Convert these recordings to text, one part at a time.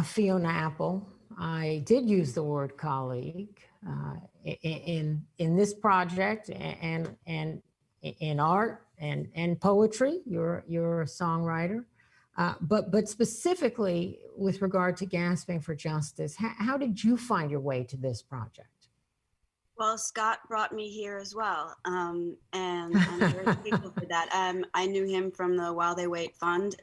Fiona Apple. I did use the word colleague in this project and in art and poetry. You're a songwriter, but specifically with regard to Gasping for Justice, how did you find your way to this project? Well, Scott brought me here as well, and I'm very grateful for that. I knew him from the While They Wait Fund,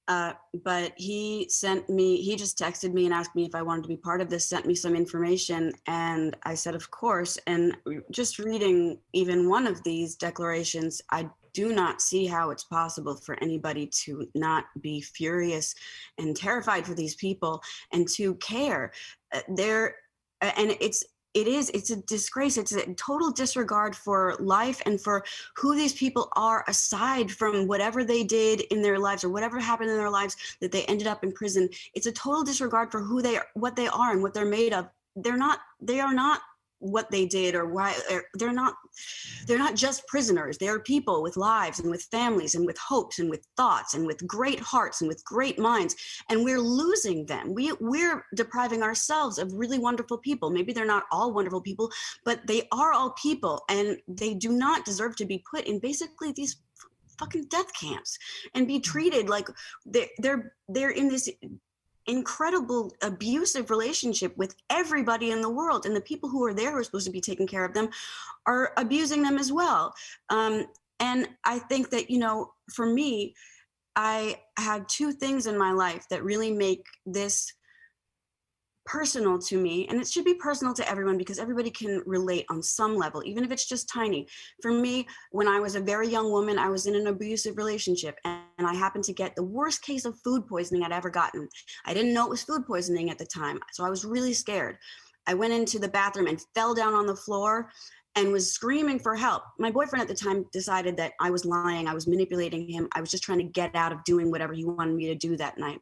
but he just texted me and asked me if I wanted to be part of this, sent me some information, and I said, of course. And just reading even one of these declarations, I do not see how it's possible for anybody to not be furious and terrified for these people and to care. It's a disgrace. It's a total disregard for life and for who these people are, aside from whatever they did in their lives or whatever happened in their lives that they ended up in prison. It's a total disregard for who they are, what they are, and what they're made of. They are not what they did or why. They're not just prisoners. They are people with lives and with families and with hopes and with thoughts and with great hearts and with great minds. And we're losing them. We're depriving ourselves of really wonderful people. Maybe they're not all wonderful people, but they are all people, and they do not deserve to be put in basically these fucking death camps and be treated like they're in this incredible abusive relationship with everybody in the world, and the people who are there who are supposed to be taking care of them are abusing them as well. And I think that, for me, I had two things in my life that really make this personal to me, and it should be personal to everyone because everybody can relate on some level, even if it's just tiny. For me, when I was a very young woman, I was in an abusive relationship, and I happened to get the worst case of food poisoning I'd ever gotten. I didn't know it was food poisoning at the time, so I was really scared. I went into the bathroom and fell down on the floor and was screaming for help. My boyfriend at the time decided that I was lying. I was manipulating him. I was just trying to get out of doing whatever he wanted me to do that night.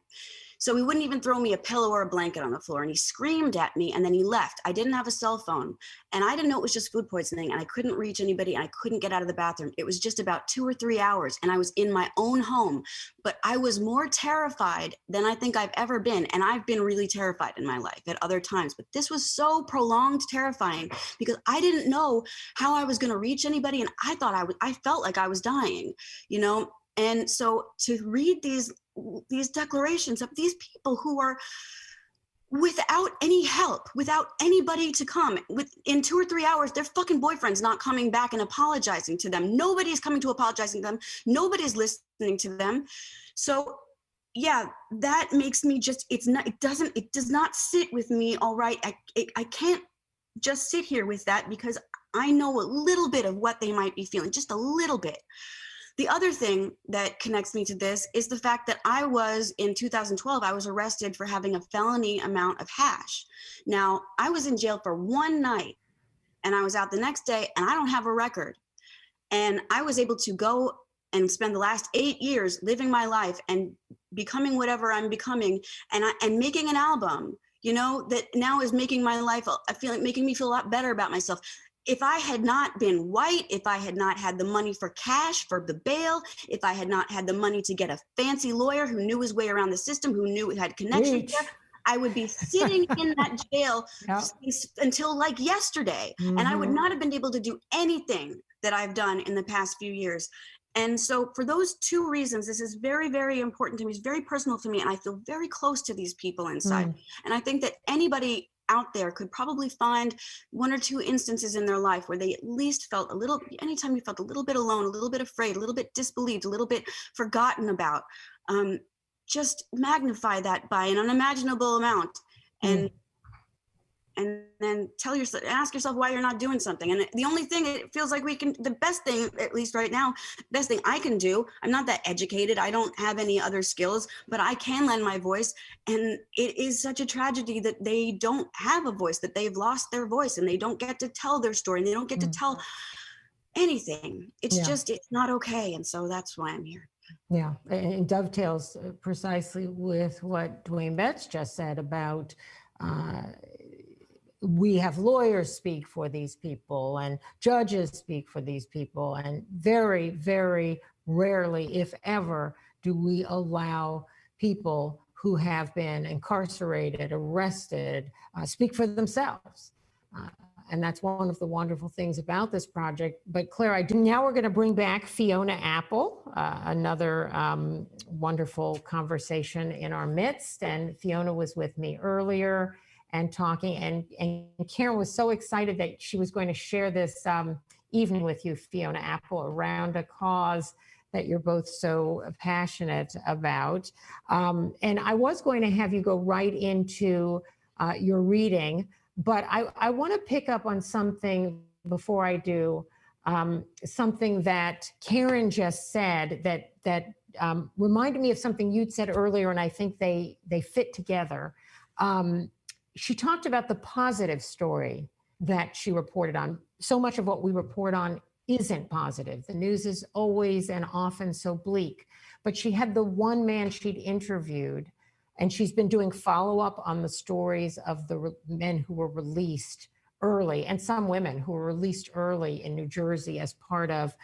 So he wouldn't even throw me a pillow or a blanket on the floor, and he screamed at me, and then he left. I didn't have a cell phone, and I didn't know it was just food poisoning, and I couldn't reach anybody, and I couldn't get out of the bathroom. It was just about 2 or 3 hours, and I was in my own home, but I was more terrified than I think I've ever been, and I've been really terrified in my life at other times, but this was so prolonged terrifying because I didn't know how I was going to reach anybody, and I felt like I was dying, And so to read these declarations of these people who are without any help, without anybody to come, in 2 or 3 hours, their fucking boyfriend's not coming back and apologizing to them. Nobody's coming to apologizing to them. Nobody's listening to them. So yeah, that makes me it does not sit with me all right. I can't just sit here with that because I know a little bit of what they might be feeling, just a little bit. The other thing that connects me to this is the fact that in 2012, I was arrested for having a felony amount of hash. Now, I was in jail for one night, and I was out the next day, and I don't have a record. And I was able to go and spend the last 8 years living my life and becoming whatever I'm becoming, and making an album, that now is making my life, making me feel a lot better about myself. If I had not been white, if I had not had the money for cash, for the bail, if I had not had the money to get a fancy lawyer who knew his way around the system, who knew it had connections there, I would be sitting in that jail until like yesterday. Mm-hmm. And I would not have been able to do anything that I've done in the past few years. And so for those two reasons, this is very, very important to me. It's very personal to me. And I feel very close to these people inside. And I think that anybody out there could probably find 1 or 2 instances in their life where they at least felt anytime you felt a little bit alone, a little bit afraid, a little bit disbelieved, a little bit forgotten about, just magnify that by an unimaginable amount and then ask yourself why you're not doing something. And the only thing it feels like the best thing, at least right now, best thing I can do, I'm not that educated, I don't have any other skills, but I can lend my voice. And it is such a tragedy that they don't have a voice, that they've lost their voice and they don't get to tell their story and they don't get to tell anything. It's it's not okay. And so that's why I'm here. Yeah, and dovetails precisely with what Dwayne Betts just said about we have lawyers speak for these people and judges speak for these people, and very, very rarely, if ever, do we allow people who have been incarcerated, arrested, speak for themselves. And that's one of the wonderful things about this project. But Claire, now we're going to bring back Fiona Apple, another wonderful conversation in our midst. And Fiona was with me earlier and talking, and Karen was so excited that she was going to share this evening with you, Fiona Apple, around a cause that you're both so passionate about. And I was going to have you go right into your reading, but I want to pick up on something before I do, something that Karen just said that reminded me of something you'd said earlier, and I think they fit together. She talked about the positive story that she reported on. So much of what we report on isn't positive. The news is always and often so bleak. But she had the one man she'd interviewed, and she's been doing follow-up on the stories of the men who were released early, and some women who were released early in New Jersey as part of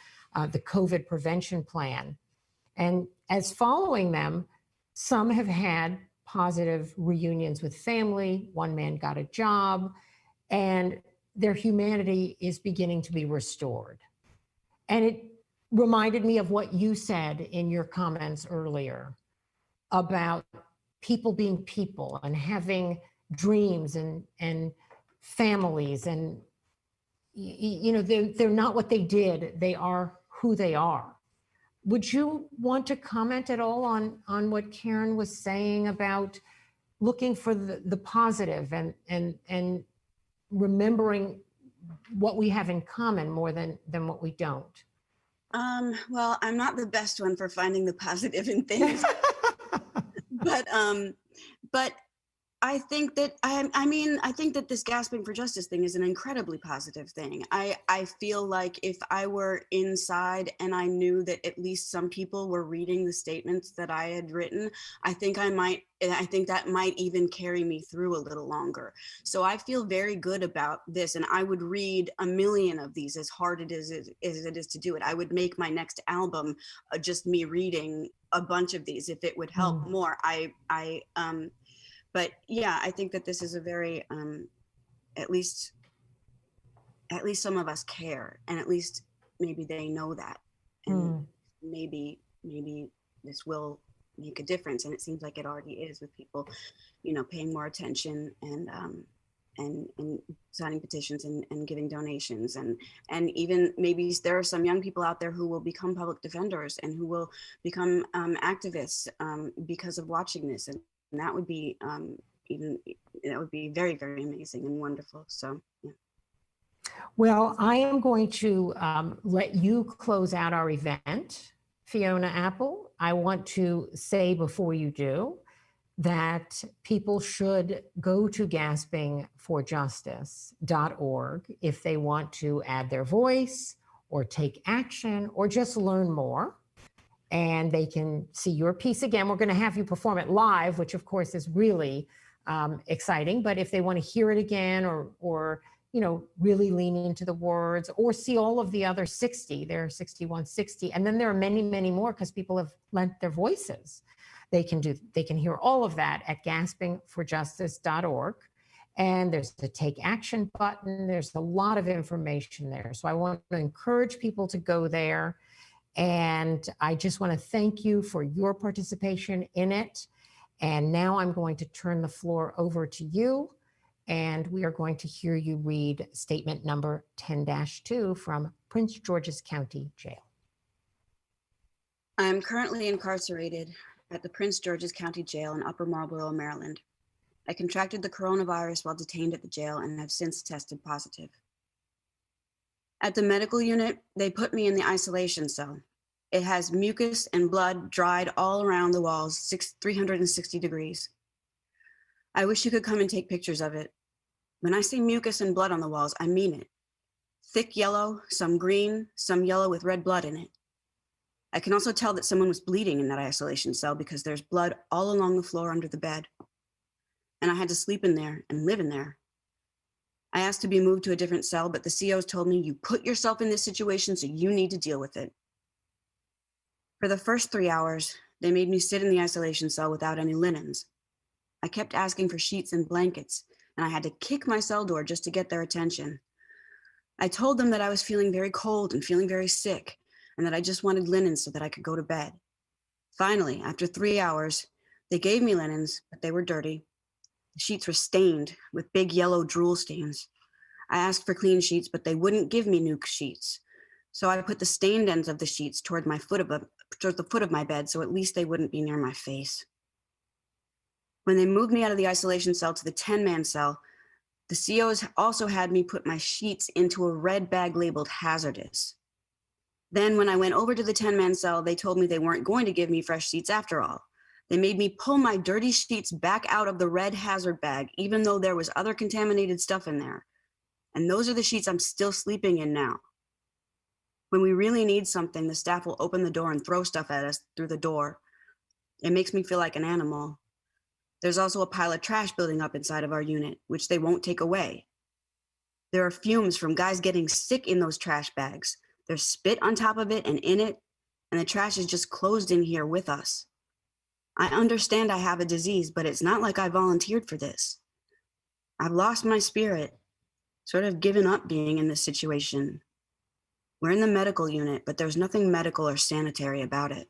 the COVID prevention plan. And as following them, some have had positive reunions with family. One man got a job, and their humanity is beginning to be restored. And it reminded me of what you said in your comments earlier about people being people and having dreams and families, and they're not what they did, they are who they are. Would you want to comment at all on what Karen was saying about looking for the positive and remembering what we have in common more than what we don't? Well, I'm not the best one for finding the positive in things. But I think that I think that this Gasping for Justice thing is an incredibly positive thing. I feel like if I were inside and I knew that at least some people were reading the statements that I had written, I think that might even carry me through a little longer. So I feel very good about this, and I would read a million of these, as hard as it is to do it. I would make my next album just me reading a bunch of these if it would help more. But yeah, I think that this is a very, at least some of us care, and at least maybe they know that, and maybe this will make a difference. And it seems like it already is, with people, paying more attention and signing petitions and giving donations, and even maybe there are some young people out there who will become public defenders and who will become activists because of watching this. And that would be very, very amazing and wonderful. So, yeah. Well, I am going to let you close out our event, Fiona Apple. I want to say before you do that people should go to gaspingforjustice.org if they want to add their voice or take action or just learn more. And they can see your piece again. We're going to have you perform it live, which of course is really exciting. But if they want to hear it again, or really lean into the words, or see all of the other 60, there are 6160, and then there are many, many more because people have lent their voices. They can hear all of that at gaspingforjustice.org. And there's the take action button. There's a lot of information there. So I want to encourage people to go there. And I just want to thank you for your participation in it. And now I'm going to turn the floor over to you, and we are going to hear you read statement number 10-2 from Prince George's County Jail. I am currently incarcerated at the Prince George's County Jail in Upper Marlboro, Maryland. I contracted the coronavirus while detained at the jail and have since tested positive. At the medical unit, they put me in the isolation cell. It has mucus and blood dried all around the walls, 360 degrees. I wish you could come and take pictures of it. When I say mucus and blood on the walls, I mean it. Thick yellow, some green, some yellow with red blood in it. I can also tell that someone was bleeding in that isolation cell because there's blood all along the floor under the bed. And I had to sleep in there and live in there. I asked to be moved to a different cell, but the COs told me, you put yourself in this situation, so you need to deal with it. For the first 3 hours, they made me sit in the isolation cell without any linens. I kept asking for sheets and blankets, and I had to kick my cell door just to get their attention. I told them that I was feeling very cold and feeling very sick, and that I just wanted linens so that I could go to bed. Finally, after 3 hours, they gave me linens, but they were dirty. The sheets were stained with big yellow drool stains. I asked for clean sheets, but they wouldn't give me new sheets. So I put the stained ends of the sheets toward the foot of my bed, so at least they wouldn't be near my face. When they moved me out of the isolation cell to the 10-man cell, the COs also had me put my sheets into a red bag labeled hazardous. Then when I went over to the 10-man cell, they told me they weren't going to give me fresh sheets after all. They made me pull my dirty sheets back out of the red hazard bag, even though there was other contaminated stuff in there. And those are the sheets I'm still sleeping in now. When we really need something, the staff will open the door and throw stuff at us through the door. It makes me feel like an animal. There's also a pile of trash building up inside of our unit, which they won't take away. There are fumes from guys getting sick in those trash bags. There's spit on top of it and in it, and the trash is just closed in here with us. I understand I have a disease, but it's not like I volunteered for this. I've lost my spirit, sort of given up being in this situation. We're in the medical unit, but there's nothing medical or sanitary about it.